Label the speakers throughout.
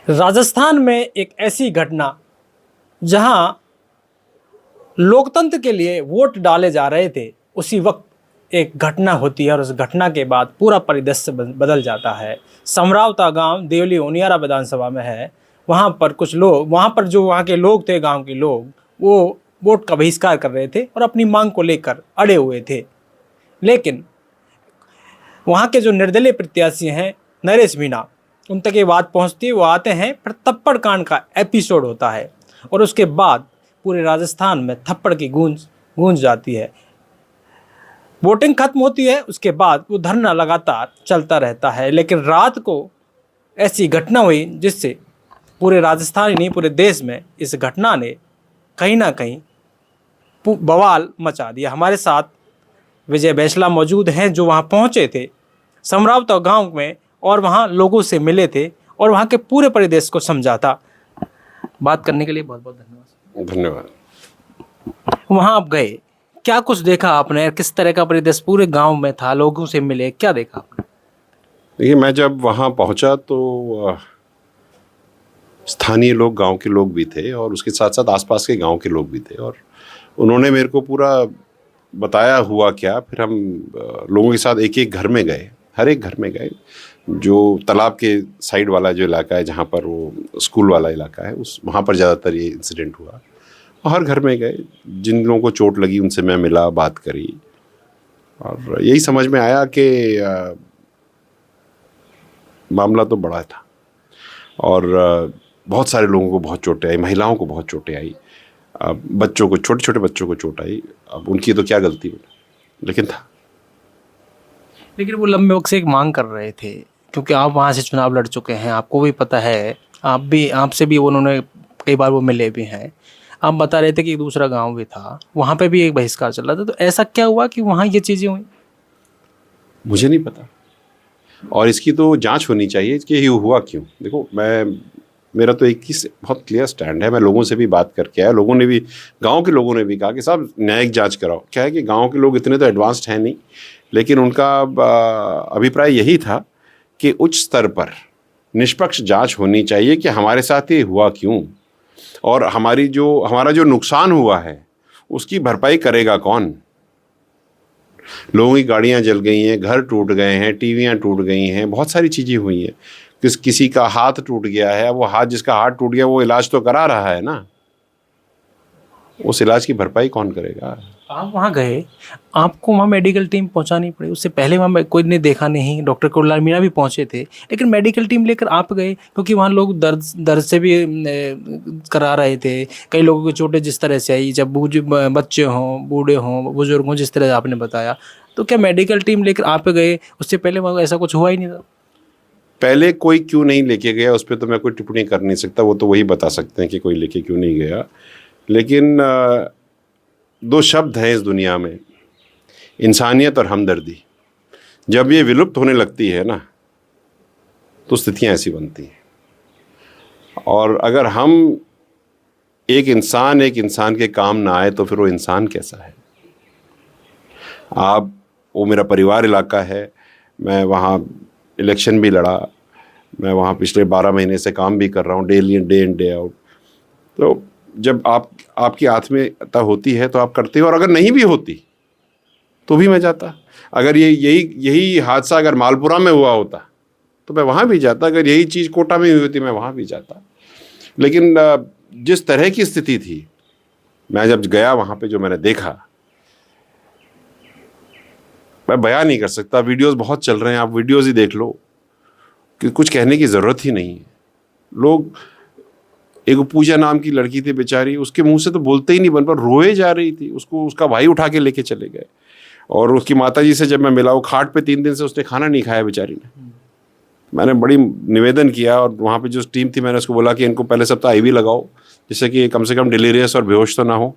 Speaker 1: राजस्थान में एक ऐसी घटना जहां लोकतंत्र के लिए वोट डाले जा रहे थे, उसी वक्त एक घटना होती है और उस घटना के बाद पूरा परिदृश्य बदल जाता है। समरावता गांव देवली ओनियारा विधानसभा में है। वहां पर कुछ लोग, वहां पर जो वहां के लोग थे, गांव के लोग, वो वोट का बहिष्कार कर रहे थे और अपनी मांग को लेकर अड़े हुए थे। लेकिन वहाँ के जो निर्दलीय प्रत्याशी हैं नरेश मीणा, उन तक ये बात पहुँचती है, वो आते हैं, फिर थप्पड़ कांड का एपिसोड होता है और उसके बाद पूरे राजस्थान में थप्पड़ की गूंज जाती है। वोटिंग खत्म होती है, उसके बाद वो धरना लगातार चलता रहता है। लेकिन रात को ऐसी घटना हुई जिससे पूरे राजस्थान ही नहीं, पूरे देश में इस घटना ने कहीं ना कहीं बवाल मचा दिया। हमारे साथ विजय बैसला मौजूद हैं, जो वहाँ पहुँचे थे समरावता गांव में और वहाँ लोगों से मिले थे और वहाँ के पूरे परिदृश्य को समझा था। बात करने के लिए बहुत बहुत धन्यवाद।
Speaker 2: धन्यवाद।
Speaker 1: वहाँ आप गए, क्या कुछ देखा आपने? किस तरह का परिदृश्य पूरे गांव में था? लोगों से मिले, क्या देखा आपने?
Speaker 2: देखिए, मैं जब वहाँ पहुँचा तो स्थानीय लोग, गांव के लोग भी थे और उसके साथ साथ आसपास के गांव के लोग भी थे और उन्होंने मेरे को पूरा बताया हुआ क्या। फिर हम लोगों के साथ एक एक घर में गए, हर एक घर में गए। जो तालाब के साइड वाला जो इलाका है, जहाँ पर वो स्कूल वाला इलाका है, उस वहाँ पर ज़्यादातर ये इंसिडेंट हुआ। हर घर में गए, जिन लोगों को चोट लगी उनसे मैं मिला, बात करी और यही समझ में आया कि मामला तो बड़ा था और बहुत सारे लोगों को बहुत चोटें आई, महिलाओं को बहुत चोटें आई, बच्चों को, छोटे छोटे बच्चों को चोट आई। अब उनकी तो क्या गलती, लेकिन था।
Speaker 1: लेकिन वो लंबे वक्त से एक मांग कर रहे थे, क्योंकि आप वहाँ से चुनाव लड़ चुके हैं, आपको भी पता है, आपसे भी उन्होंने कई बार वो मिले भी हैं। आप बता रहे थे कि एक दूसरा गांव भी था, वहाँ पे भी एक बहिष्कार चल रहा था। तो ऐसा क्या हुआ कि वहाँ ये चीज़ें हुई?
Speaker 2: मुझे नहीं पता और इसकी तो जांच होनी चाहिए कि ये हुआ क्यों। देखो, मेरा तो एक ही बहुत क्लियर स्टैंड है। मैं लोगों से भी बात करके आया, लोगों ने भी, गांव के लोगों ने भी कहा कि साहब न्यायिक जांच कराओ। क्या है कि गांव के लोग इतने तो एडवांस्ड हैं नहीं, लेकिन उनका अभिप्राय यही था कि उच्च स्तर पर निष्पक्ष जांच होनी चाहिए कि हमारे साथ ये हुआ क्यों और हमारा जो नुकसान हुआ है उसकी भरपाई करेगा कौन। लोगों की गाड़ियां जल गई हैं, घर टूट गए हैं, टीवियां टूट गई हैं, बहुत सारी चीज़ें हुई हैं। किसी का हाथ टूट गया है, वो हाथ, जिसका हाथ टूट गया वो इलाज तो करा रहा है ना, उस इलाज की भरपाई कौन करेगा।
Speaker 1: आप वहाँ गए, आपको वहाँ मेडिकल टीम पहुँचानी पड़ी, उससे पहले वहाँ कोई ने देखा नहीं, डॉक्टर कुलदीप मीणा भी पहुँचे थे, लेकिन मेडिकल टीम लेकर आप गए क्योंकि वहाँ लोग दर्द से भी करा रहे थे। कई लोगों की चोटें जिस तरह से आई, जब बच्चे हों, बूढ़े हों, बुजुर्ग हों, जिस तरह आपने बताया, तो क्या मेडिकल टीम लेकर आप गए? उससे पहले वहाँ ऐसा कुछ हुआ ही नहीं था?
Speaker 2: पहले कोई क्यों नहीं लेके गया उस पर तो मैं कोई टिप्पणी कर नहीं सकता, वो तो वही बता सकते हैं कि कोई लेके क्यों नहीं गया। लेकिन दो शब्द हैं इस दुनिया में, इंसानियत और हमदर्दी। जब ये विलुप्त होने लगती है ना, तो स्थितियां ऐसी बनती हैं। और अगर एक इंसान के काम ना आए तो फिर वो इंसान कैसा है। वो मेरा परिवार इलाका है, मैं वहाँ इलेक्शन भी लड़ा, मैं वहाँ पिछले 12 महीने से काम भी कर रहा हूँ, डे इन डे आउट। तो जब आपकी आत्मीयता होती है तो आप करते हो, और अगर नहीं भी होती तो भी मैं जाता। अगर यही हादसा अगर मालपुरा में हुआ होता तो मैं वहाँ भी जाता, अगर यही चीज़ कोटा में हुई होती मैं वहाँ भी जाता। लेकिन जिस तरह की स्थिति थी, मैं जब गया वहाँ पे, जो मैंने देखा, मैं बयान नहीं कर सकता। वीडियोस बहुत चल रहे हैं, आप वीडियोस ही देख लो कि कुछ कहने की ज़रूरत ही नहीं है। लोग, एक पूजा नाम की लड़की थी बेचारी, उसके मुंह से तो बोलते ही नहीं बन पर, रोए जा रही थी, उसको उसका भाई उठा के लेके चले गए। और उसकी माताजी से जब मैं मिला, वो खाट पे 3 दिन से उसने खाना नहीं खाया बेचारी ने। मैंने बड़ी निवेदन किया और वहाँ पे जो टीम थी, मैंने उसको बोला कि इनको पहले सब तो IV लगाओ, जिससे कि कम से कम डिलीरियस और बेहोश तो ना हो,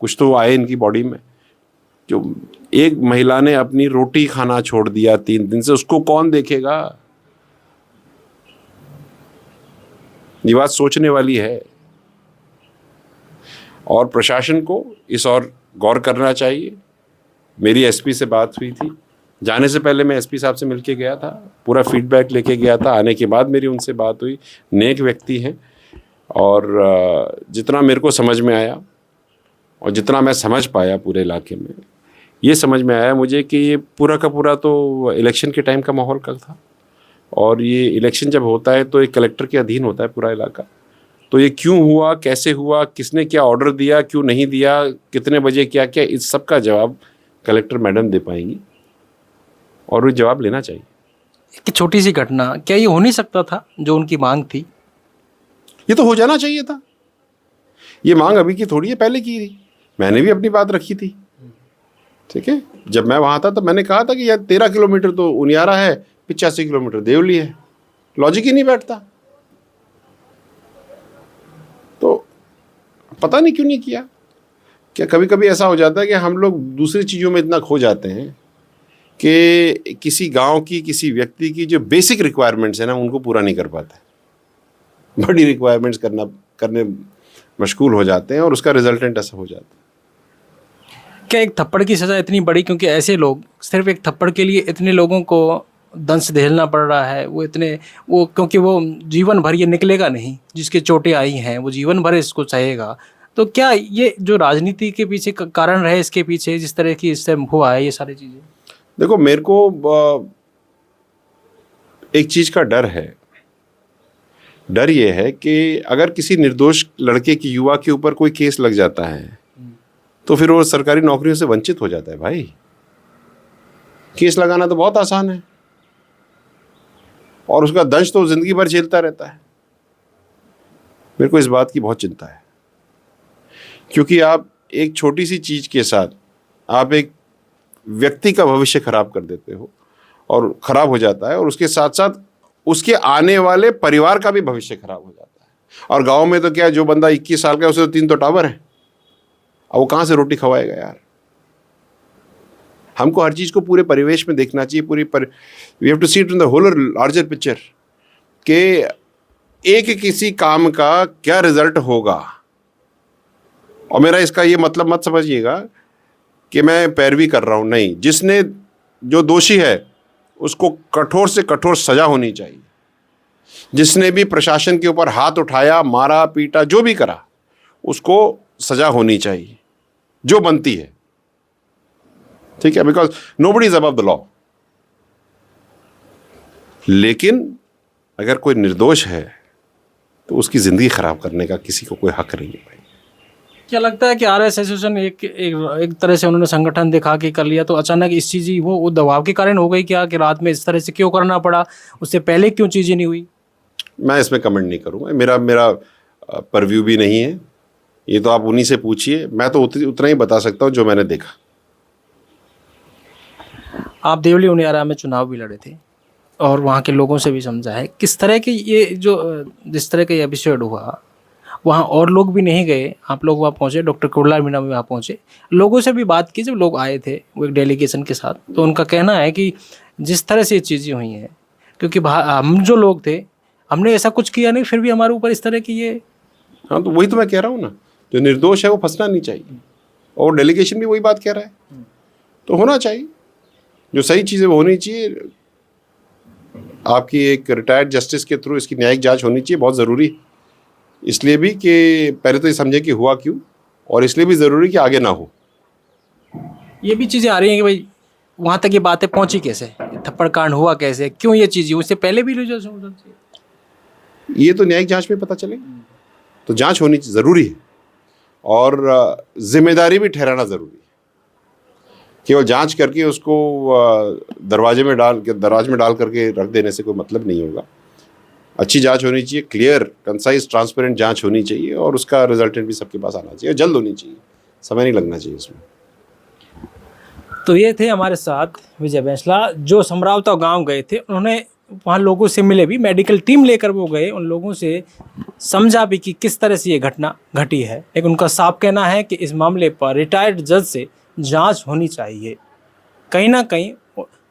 Speaker 2: कुछ तो आए इनकी बॉडी में। जो एक महिला ने अपनी रोटी खाना छोड़ दिया 3 दिन से, उसको कौन देखेगा। ये बात सोचने वाली है और प्रशासन को इस और गौर करना चाहिए। मेरी SP से बात हुई थी, जाने से पहले मैं एसपी साहब से मिल के गया था, पूरा फीडबैक लेके गया था। आने के बाद मेरी उनसे बात हुई। नेक व्यक्ति हैं और जितना मेरे को समझ में आया और जितना मैं समझ पाया पूरे इलाके में, ये समझ में आया मुझे कि ये पूरा का पूरा तो इलेक्शन के टाइम का माहौल का था। और ये इलेक्शन जब होता है तो एक कलेक्टर के अधीन होता है पूरा इलाका। तो ये क्यों हुआ, कैसे हुआ, किसने क्या ऑर्डर दिया, क्यों नहीं दिया, कितने बजे क्या क्या, इस सब का जवाब कलेक्टर मैडम दे पाएंगी और वो जवाब लेना चाहिए।
Speaker 1: एक छोटी सी घटना, क्या ये हो नहीं सकता था जो उनकी मांग थी?
Speaker 2: ये तो हो जाना चाहिए था। ये मांग अभी की थोड़ी है, पहले की थी। मैंने भी अपनी बात रखी थी, ठीक है। जब मैं वहाँ था तो मैंने कहा था कि यार 13 किलोमीटर तो उनियारा है, 85 किलोमीटर देवली है, लॉजिक ही नहीं बैठता। तो पता नहीं क्यों नहीं किया। क्या कभी कभी ऐसा हो जाता है कि हम लोग दूसरी चीज़ों में इतना खो जाते हैं कि किसी गांव की, किसी व्यक्ति की जो बेसिक रिक्वायरमेंट्स है ना, उनको पूरा नहीं कर पाते। बड़ी रिक्वायरमेंट्स करने मशगूल हो जाते हैं और उसका रिजल्टेंट ऐसा हो जाता है।
Speaker 1: क्या एक थप्पड़ की सज़ा इतनी बड़ी, क्योंकि ऐसे लोग सिर्फ एक थप्पड़ के लिए इतने लोगों को दंश झेलना पड़ रहा है, वो क्योंकि वो जीवन भर ये निकलेगा नहीं, जिसके चोटें आई हैं वो जीवन भर इसको सहेगा। तो क्या ये जो राजनीति के पीछे कारण रहे, इसके पीछे जिस तरह की इससे हुआ है ये सारी चीज़ें?
Speaker 2: देखो, मेरे को एक चीज़ का डर है। डर ये है कि अगर किसी निर्दोष लड़के की, युवा के ऊपर कोई केस लग जाता है तो फिर वो सरकारी नौकरियों से वंचित हो जाता है। भाई, केस लगाना तो बहुत आसान है और उसका दंश तो जिंदगी भर झेलता रहता है। मेरे को इस बात की बहुत चिंता है, क्योंकि आप एक छोटी सी चीज के साथ आप एक व्यक्ति का भविष्य खराब कर देते हो और खराब हो जाता है, और उसके साथ साथ उसके आने वाले परिवार का भी भविष्य खराब हो जाता है। और गांव में तो क्या है, जो बंदा 21 साल का है उसे तो 3 तो टावर है, अब वो कहाँ से रोटी खवाएगा यार। हमको हर चीज़ को पूरे परिवेश में देखना चाहिए। We have to see it in the whole larger picture कि एक किसी काम का क्या रिजल्ट होगा। और मेरा इसका ये मतलब मत समझिएगा कि मैं पैरवी कर रहा हूँ, नहीं। जिसने, जो दोषी है उसको कठोर से कठोर सजा होनी चाहिए। जिसने भी प्रशासन के ऊपर हाथ उठाया, मारा पीटा, जो भी करा, उसको सजा होनी चाहिए जो बनती है, ठीक है, because nobody is above the law. लेकिन अगर कोई निर्दोष है तो उसकी जिंदगी खराब करने का किसी को कोई हक नहीं है भाई।
Speaker 1: क्या लगता है कि आरएस एसोसिएशन एक तरह से उन्होंने संगठन दिखा के कर लिया, तो अचानक इस चीज़ वो दबाव के कारण हो गई क्या, कि रात में इस तरह से क्यों करना पड़ा, उससे पहले क्यों चीज़ें नहीं हुई?
Speaker 2: मैं इसमें कमेंट नहीं करूँगा, मेरा परव्यू भी नहीं है। ये तो आप उन्हीं से पूछिए, मैं तो उतना ही बता सकता हूँ जो मैंने देखा।
Speaker 1: आप देवली उनियारा में चुनाव भी लड़े थे और वहाँ के लोगों से भी समझा है किस तरह की ये जिस तरह का ये एपिसोड हुआ, वहाँ और लोग भी नहीं गए, आप लोग वहाँ पहुँचे, डॉक्टर कुरला मीणा भी वहाँ पहुँचे, लोगों से भी बात की जब लोग आए थे वो एक डेलीगेशन के साथ, तो उनका कहना है कि जिस तरह से ये चीज़ें हुई हैं, क्योंकि हम जो लोग थे हमने ऐसा कुछ किया नहीं, फिर भी हमारे ऊपर इस तरह की ये।
Speaker 2: हाँ, तो वही तो मैं कह रहा हूँ ना, जो निर्दोष है वो फंसना नहीं चाहिए, और डेलीगेशन भी वही बात कह रहा है। तो होना चाहिए, जो सही चीज़ें वो होनी चाहिए। आपकी एक रिटायर्ड जस्टिस के थ्रू इसकी न्यायिक जांच होनी चाहिए, बहुत ज़रूरी। इसलिए भी कि पहले तो ये समझे कि हुआ क्यों, और इसलिए भी ज़रूरी कि आगे ना हो।
Speaker 1: ये भी चीज़ें आ रही हैं कि भाई वहाँ तक ये बातें पहुँची कैसे, थप्पड़ कांड हुआ कैसे, क्यों ये चीज़, उससे पहले भी
Speaker 2: ये तो न्यायिक जांच में पता चलेगा। तो जांच होनी ज़रूरी है और जिम्मेदारी भी ठहराना ज़रूरी है। केवल जांच करके उसको दराज में डाल करके रख देने से कोई मतलब नहीं होगा। अच्छी जांच होनी चाहिए, क्लियर, कंसाइज, ट्रांसपेरेंट जांच होनी चाहिए, और उसका रिजल्टेंट भी सबके पास आना चाहिए, जल्द होनी चाहिए, समय नहीं लगना चाहिए उसमें।
Speaker 1: तो ये थे हमारे साथ विजय बैंसला, जो समरावता गांव गए थे। उन्होंने वहाँ लोगों से मिले भी, मेडिकल टीम लेकर वो गए, उन लोगों से समझा भी कि किस तरह से ये घटना घटी है। लेकिन उनका साफ कहना है कि इस मामले पर रिटायर्ड जज से जांच होनी चाहिए। कहीं ना कहीं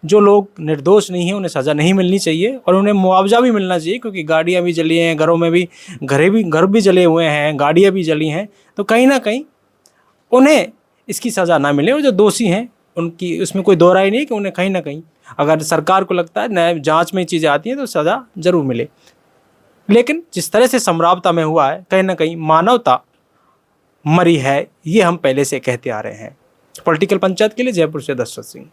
Speaker 1: जो लोग निर्दोष नहीं हैं उन्हें सज़ा नहीं मिलनी चाहिए, और उन्हें मुआवजा भी मिलना चाहिए, क्योंकि गाड़ियाँ भी जली हैं, घरों में भी घर भी जले हुए हैं, गाड़ियाँ भी जली हैं। तो कहीं ना कहीं उन्हें इसकी सज़ा ना मिले, और जो दोषी हैं उनकी उसमें कोई दो राय नहीं कि उन्हें कहीं ना कहीं अगर सरकार को लगता है न्याय जांच में चीज़ें आती हैं तो सज़ा जरूर मिले। लेकिन जिस तरह से समरावता में हुआ है, कहीं ना कहीं मानवता मरी है, ये हम पहले से कहते आ रहे हैं। पॉलिटिकल पंचायत के लिए जयपुर से दशरथ सिंह।